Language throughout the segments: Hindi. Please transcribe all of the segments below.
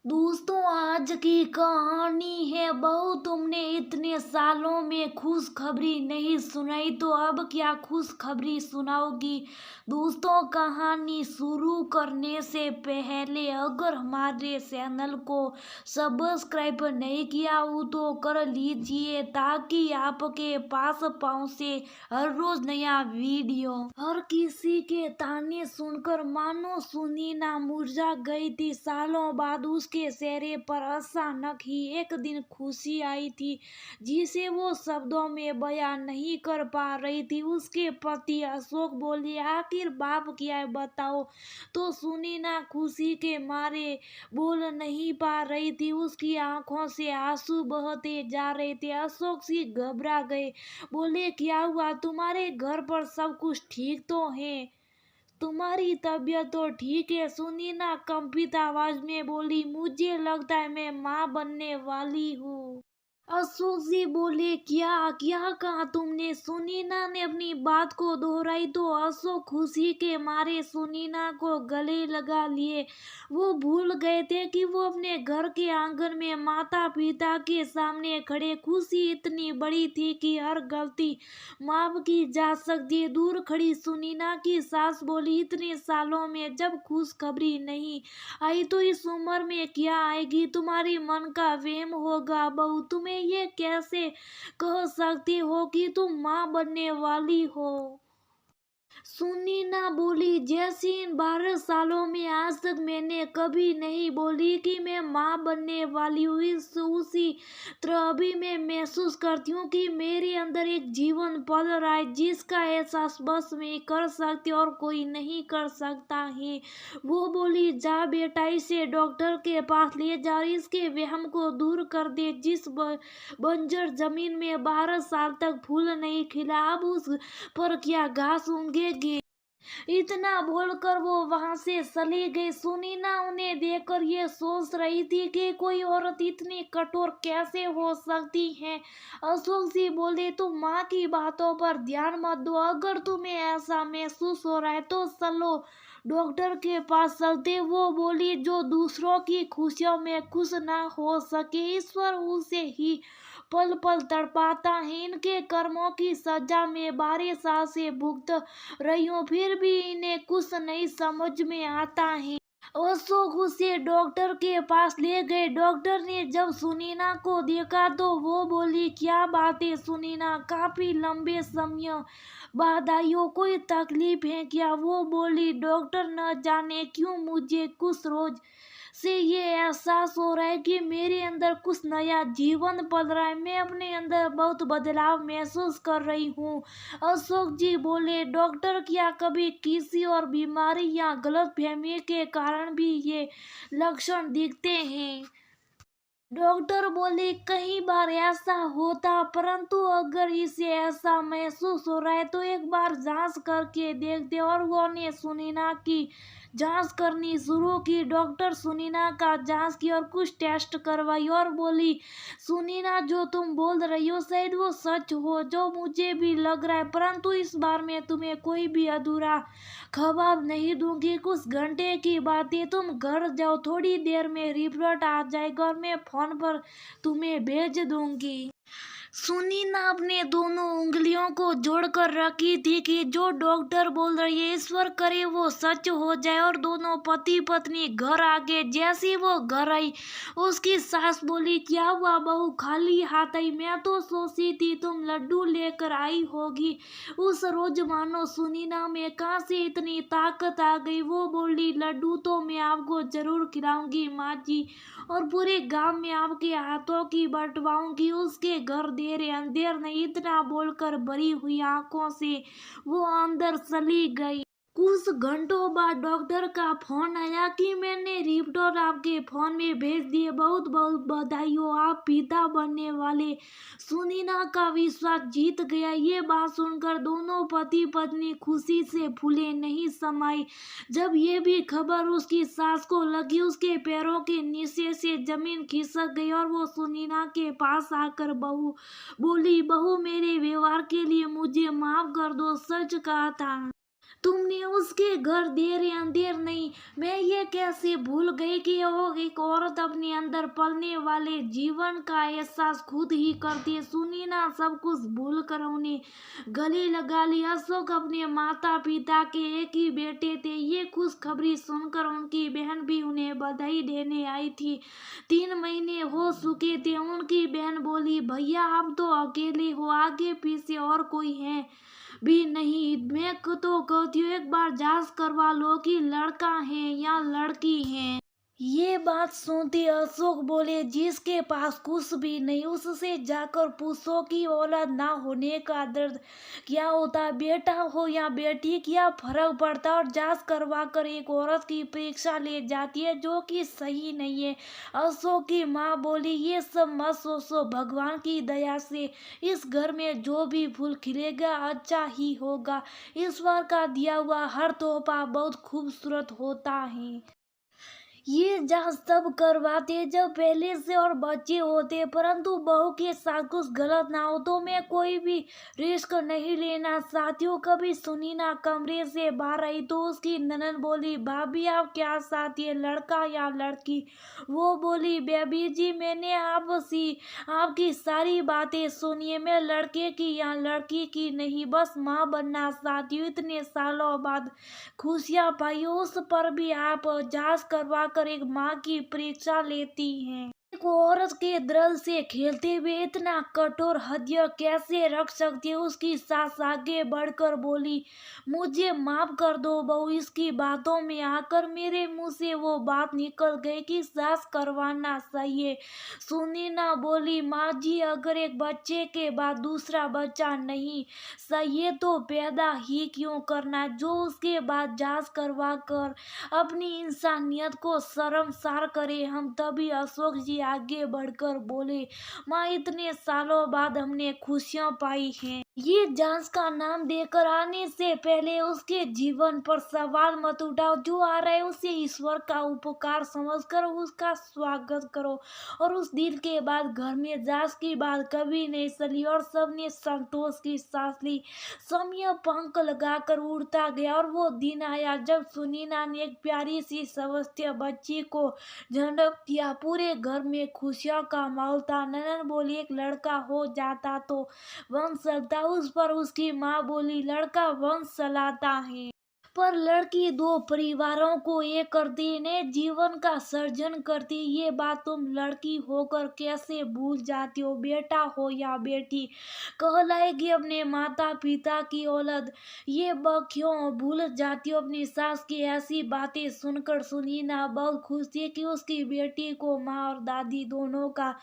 दोस्तों, आज की कहानी है बहू तुमने इतने सालों में खुशखबरी नहीं सुनाई तो अब क्या खुशखबरी सुनाओगी। दोस्तों, कहानी शुरू करने से पहले अगर हमारे चैनल को सब्सक्राइब नहीं किया हो तो कर लीजिए ताकि आपके पास पहुंचे हर रोज नया वीडियो। हर किसी के ताने सुनकर मानो सुनीना मुरझा गई थी। सालों बाद उसके चेहरे पर अचानक ही एक दिन खुशी आई थी जिसे वो शब्दों में बयान नहीं कर पा रही थी। उसके पति अशोक बोले, आखिर बाप क्या है बताओ। तो सुनीना खुशी के मारे बोल नहीं पा रही थी। उसकी आंखों से आंसू बहते जा रहे थे। अशोक जी घबरा गए, बोले, क्या हुआ? तुम्हारे घर पर सब कुछ ठीक तो है? तुम्हारी तबीयत तो ठीक है? सुनीना कंपित आवाज में बोली, मुझे लगता है मैं माँ बनने वाली हूँ। अशोक जी बोले, क्या क्या कहा तुमने? सुनीना ने अपनी बात को दोहराई तो अशोक खुशी के मारे सुनीना को गले लगा लिए। वो भूल गए थे कि वो अपने घर के आंगन में माता पिता के सामने खड़े। खुशी इतनी बड़ी थी कि हर गलती माफ की जा सकती है। दूर खड़ी सुनीना की सास बोली, इतने सालों में जब खुशखबरी नहीं आई तो इस उम्र में क्या आएगी? तुम्हारी मन का वहम होगा बहू। तुम्हें ये कैसे कह सकती हो कि तुम माँ बनने वाली हो? सुनीना बोली, जैसे इन 12 सालों में आज तक मैंने कभी नहीं बोली कि मैं माँ बनने वाली हूँ। इस उसी तरह अभी मैं महसूस करती हूँ कि मेरे अंदर एक जीवन पल रहा है जिसका एहसास बस मैं कर सकती और कोई नहीं कर सकता है। वो बोली, जा बेटा, इसे डॉक्टर के पास ले जा, इसके वहम को दूर कर दे। जिस बंजर जमीन में 12 साल तक फूल नहीं खिला अब उस पर क्या घास उगेगी। इतना बोलकर वो वहां से चली गई। सुनीना उन्हें देखकर ये सोच रही थी कि कोई औरत इतनी कठोर कैसे हो सकती है। अशोक जी बोले, तुम माँ की बातों पर ध्यान मत दो। अगर तुम्हें ऐसा महसूस हो रहा है तो चलो डॉक्टर के पास चलते। वो बोली, जो दूसरों की खुशियों में खुश ना हो सके ईश्वर उसे ही पल पल तड़पाता है। इनके कर्मों की सजा में 12 साल से भुगत रही हूँ, फिर भी इन्हें कुछ नहीं समझ में आता है। अशोक उसे डॉक्टर के पास ले गए। डॉक्टर ने जब सुनीना को देखा तो वो बोली, क्या बात है सुनीना, काफी लंबे समय बाद आई हो, कोई तकलीफ है क्या? वो बोली, डॉक्टर, न जाने क्यों मुझे कुछ रोज से ये एहसास हो रहा है कि मेरे अंदर कुछ नया जीवन पल रहा है। मैं अपने अंदर बहुत बदलाव महसूस कर रही हूँ। अशोक जी बोले, डॉक्टर, क्या कभी किसी और बीमारी या गलतफहमी के कारण भी ये लक्षण दिखते हैं? डॉक्टर बोले, कई बार ऐसा होता, परंतु अगर इसे ऐसा महसूस हो रहा है तो एक बार जांच करके देखते। और वो ने सुनीना की जांच करनी शुरू की। डॉक्टर सुनीना का जांच की और कुछ टेस्ट करवाई और बोली, सुनीना, जो तुम बोल रही हो शायद वो सच हो, जो मुझे भी लग रहा है, परंतु इस बार मैं तुम्हें कोई भी अधूरा खबर नहीं दूंगी। कुछ घंटे की बात है, तुम घर जाओ, थोड़ी देर में रिपोर्ट आ जाएगा और मैं फोन पर तुम्हें भेज दूंगी। सुनीना अपने दोनों उंगलियों को जोड़कर रखी थी कि जो डॉक्टर बोल रही है ईश्वर करे वो सच हो जाए। और दोनों पति पत्नी घर आ गए। जैसी वो घर आई उसकी सास बोली, क्या हुआ बहू, खाली हाथ आई? मैं तो सोची थी तुम लड्डू लेकर आई होगी। उस रोज मानो सुनीना में कहाँ से इतनी ताकत आ गई। वो बोली, लड्डू तो मैं आपको जरूर खिलाऊंगी माँ जी, और पूरे गांव में आपके हाथों की बंटवाऊंगी। उसके घर देर अंधेर नहीं, इतना बोलकर भरी हुई आंखों से वो अंदर चली गई। कुछ घंटों बाद डॉक्टर का फोन आया कि मैंने रिपोर्ट आपके फोन में भेज दिए, बहुत बहुत बधाई हो, आप पिता बनने वाले। सुनीना का विश्वास जीत गया। ये बात सुनकर दोनों पति पत्नी खुशी से फूले नहीं समाई। जब ये भी खबर उसकी सास को लगी उसके पैरों के नीचे से जमीन खिसक गई और वो सुनीना के पास आकर बोली, बहू, मेरे व्यवहार के लिए मुझे माफ कर दो, सच कहा था। तुमने उसके घर देर या अंधेर नहीं। मैं ये कैसे भूल गई कि वो एक औरत अपने अंदर पलने वाले जीवन का एहसास खुद ही करती है। सुनी ना, सब कुछ भूल कर उन्हें गले लगा ली। अशोक अपने माता पिता के एक ही बेटे थे। ये खुशखबरी सुनकर उनकी बहन भी उन्हें बधाई देने आई थी। 3 महीने हो चुके थे। उनकी बहन बोली, भैया आप तो अकेले हो, आगे पीछे और कोई है भी नहीं। मैं तो कहती हूँ एक बार जांच करवा लो कि लड़का है या लड़की है। ये बात सुनते अशोक बोले, जिसके पास कुछ भी नहीं उससे जाकर पूछो कि औलाद ना होने का दर्द क्या होता। बेटा हो या बेटी क्या फर्क पड़ता। और जांच करवा कर एक औरत की परीक्षा ले जाती है जो कि सही नहीं है। अशोक की माँ बोली, ये सब मत सोचो, भगवान की दया से इस घर में जो भी फूल खिलेगा अच्छा ही होगा। ईश्वर का दिया हुआ हर तोहफा बहुत खूबसूरत होता है। ये जांच तब करवाते जब पहले से और बच्चे होते, परंतु बहू के साथ कुछ गलत ना हो तो मैं कोई भी रिस्क नहीं लेना चाहती हूँ। कभी सुनीना कमरे से बाहर आई तो उसकी ननद बोली, भाभी आप क्या चाहती है, लड़का या लड़की। वो बोली, बेबी जी मैंने आपकी सारी बातें सुनी है। मैं लड़के की या लड़की की नहीं, बस माँ बनना चाहती हूँ। इतने सालों बाद खुशियाँ पाई उस पर भी आप जांच करवा कर एक माँ की परीक्षा लेती हैं। एक औरत के दिल से खेलते हुए इतना कठोर हृदय कैसे रख सकती है। उसकी सास आगे बढ़कर बोली, मुझे माफ कर दो बहू। इसकी बातों में आकर मेरे मुंह से वो बात निकल गई कि सास करवाना चाहिए। सुनीना बोली, माँ जी अगर एक बच्चे के बाद दूसरा बच्चा नहीं चाहिए तो पैदा ही क्यों करना। जो उसके बाद जांच करवा कर अपनी इंसानियत को शर्मसार करे हम। तभी अशोक जी आगे बढ़कर बोले, माँ इतने सालों बाद हमने खुशियाँ पाई हैं। ये जांच का नाम देकर आने से पहले उसके जीवन पर सवाल मत उठाओ। जो आ रहा है उसे ईश्वर का उपकार समझकर उसका स्वागत करो। और उस दिन के बाद घर में जांच की बात कभी नहीं चली और सबने संतोष की सांस ली। समय पंख लगाकर उड़ता गया और वो दिन आया जब सुनीना ने एक प्यारी सी स्वस्थ बच्ची को जन्म दिया। पूरे घर में खुशियों का माहौल था। ननद बोली, एक लड़का हो जाता तो वंश चलता। उस पर उसकी माँ बोली, लड़का वंश चलाता है पर लड़की दो परिवारों को एक करती, नए जीवन का सर्जन करती। ये बात तुम लड़की होकर कैसे भूल जाती हो। बेटा हो या बेटी कहलाएगी अपने माता पिता की औलाद। ये क्यों भूल जाती हो। अपनी सास की ऐसी बातें सुनकर सुनीना बहुत खुश थी कि उसकी बेटी को माँ और दादी दोनों का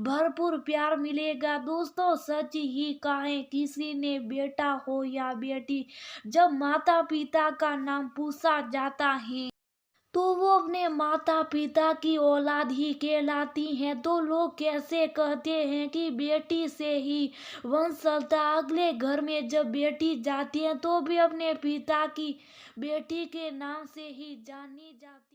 भरपूर प्यार मिलेगा। दोस्तों सच ही कहें, किसी ने बेटा हो या बेटी जब माता पिता का नाम पूछा जाता है तो वो अपने माता पिता की औलाद ही कहलाती हैं। तो लोग कैसे कहते हैं कि बेटी से ही वंश चलता। अगले घर में जब बेटी जाती है तो भी अपने पिता की बेटी के नाम से ही जानी जाती।